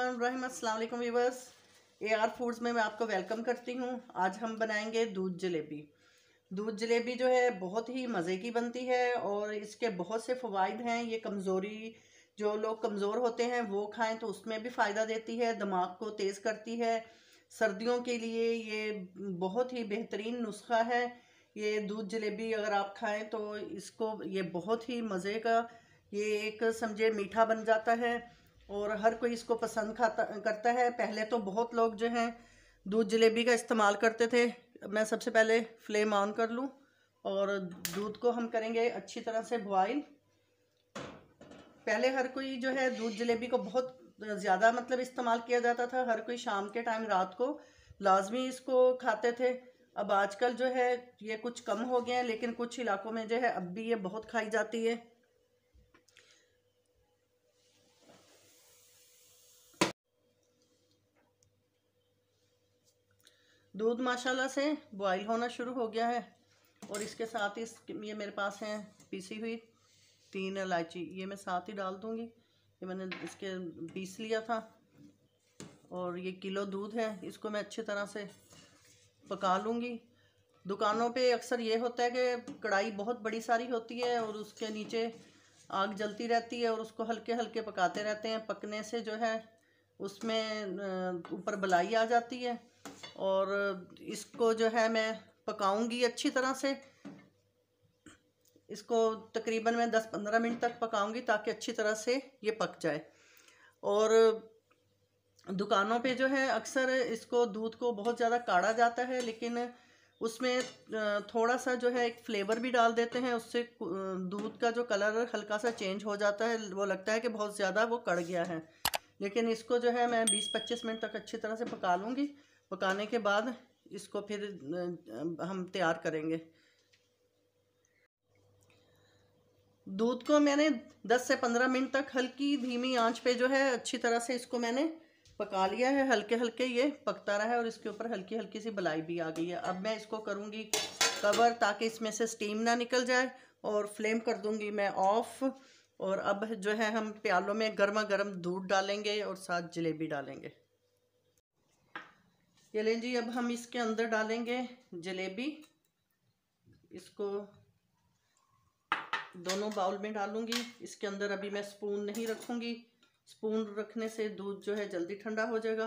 बिस्मिल्लाहिर्रहमानिर्रहीम। अस्सलाम वालेकुम व्यूअर्स, AR फूड्स में मैं आपको वेलकम करती हूँ। आज हम बनाएंगे दूध जलेबी। दूध जलेबी जो है बहुत ही मज़े की बनती है और इसके बहुत से फ़वाइद हैं। ये कमज़ोरी, जो लोग कमज़ोर होते हैं वो खाएं तो उसमें भी फ़ायदा देती है, दिमाग को तेज़ करती है। सर्दियों के लिए ये बहुत ही बेहतरीन नुस्खा है। ये दूध जलेबी अगर आप खाएं तो इसको ये बहुत ही मज़े का, ये एक समझे मीठा बन जाता है और हर कोई इसको पसंद करता है। पहले तो बहुत लोग जो हैं दूध जलेबी का इस्तेमाल करते थे। मैं सबसे पहले फ्लेम ऑन कर लूँ और दूध को हम करेंगे अच्छी तरह से बॉईल। पहले हर कोई जो है दूध जलेबी को बहुत ज़्यादा इस्तेमाल किया जाता था। हर कोई शाम के टाइम रात को लाजमी इसको खाते थे। अब आजकल जो है ये कुछ कम हो गया है, लेकिन कुछ इलाकों में जो है अब भी ये बहुत खाई जाती है। दूध माशाल्लाह से बॉईल होना शुरू हो गया है और इसके साथ ये मेरे पास हैं पीसी हुई 3 इलायची, ये मैं साथ ही डाल दूंगी। ये मैंने इसके पीस लिया था और ये किलो दूध है, इसको मैं अच्छी तरह से पका लूँगी। दुकानों पे अक्सर ये होता है कि कढ़ाई बहुत बड़ी सारी होती है और उसके नीचे आग जलती रहती है और उसको हल्के हल्के पकाते रहते हैं। पकने से जो है उसमें ऊपर बलाई आ जाती है और इसको जो है मैं पकाऊंगी अच्छी तरह से। इसको तकरीबन मैं 10-15 मिनट तक पकाऊंगी ताकि अच्छी तरह से ये पक जाए। और दुकानों पे जो है अक्सर इसको दूध को बहुत ज़्यादा काढ़ा जाता है, लेकिन उसमें थोड़ा सा जो है एक फ्लेवर भी डाल देते हैं, उससे दूध का जो कलर हल्का सा चेंज हो जाता है। वो लगता है कि बहुत ज़्यादा वो कढ़ गया है, लेकिन इसको जो है मैं 20-25 मिनट तक अच्छी तरह से पका लूँगी। पकाने के बाद इसको फिर हम तैयार करेंगे। दूध को मैंने 10 से 15 मिनट तक हल्की धीमी आंच पे जो है अच्छी तरह से इसको मैंने पका लिया है। हल्के हल्के ये पकता रहा है और इसके ऊपर हल्की हल्की सी बलाई भी आ गई है। अब मैं इसको करूँगी कवर ताकि इसमें से स्टीम ना निकल जाए और फ्लेम कर दूँगी मैं ऑफ। और अब जो है हम प्यालों में गर्मा गर्म दूध डालेंगे और साथ जलेबी डालेंगे। ये लें जी, अब हम इसके अंदर डालेंगे जलेबी। इसको दोनों बाउल में डालूंगी। इसके अंदर अभी मैं स्पून नहीं रखूंगी, स्पून रखने से दूध जो है जल्दी ठंडा हो जाएगा।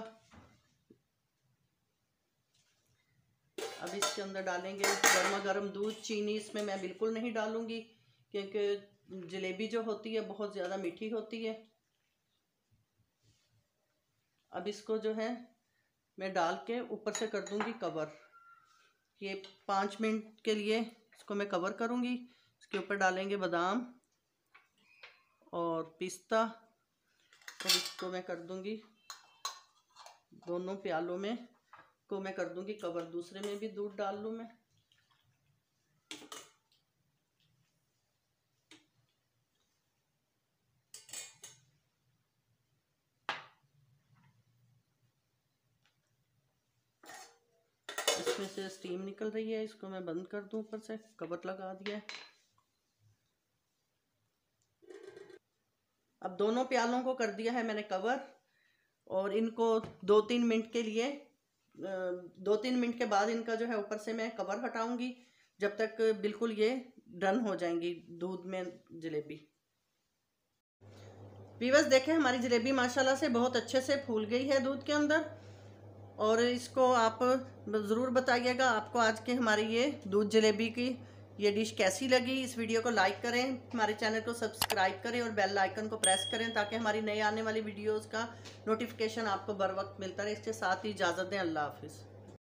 अब इसके अंदर डालेंगे गर्मा गर्म दूध। चीनी इसमें मैं बिल्कुल नहीं डालूंगी क्योंकि जलेबी जो होती है बहुत ज़्यादा मीठी होती है। अब इसको जो है मैं डाल के ऊपर से कर दूंगी कवर। ये 5 मिनट के लिए इसको मैं कवर करूंगी। इसके ऊपर डालेंगे बादाम और पिस्ता और इसको मैं कर दूंगी दोनों प्यालों में को मैं कर दूंगी कवर। दूसरे में भी दूध डाल लूँ मैं। इसमें से स्टीम निकल रही है, इसको मैं बंद कर दूं। ऊपर से कवर लगा दिया है। अब दोनों प्यालों को कर दिया है मैंने कवर और इनको 2-3 मिनट के लिए 2-3 मिनट के बाद इनका जो है ऊपर से मैं कवर हटाऊंगी जब तक बिल्कुल ये डन हो जाएंगी दूध में जलेबी। व्यूअर्स देखें, हमारी जलेबी माशाल्लाह से बहुत अच्छे से फूल गई है दूध के अंदर। और इसको आप ज़रूर बताइएगा आपको आज की हमारी ये दूध जलेबी की ये डिश कैसी लगी। इस वीडियो को लाइक करें, हमारे चैनल को सब्सक्राइब करें और बेल आइकन को प्रेस करें ताकि हमारी नई आने वाली वीडियोस का नोटिफिकेशन आपको बर वक्त मिलता रहे। इसके साथ ही इजाज़त दें। अल्लाह हाफिज़।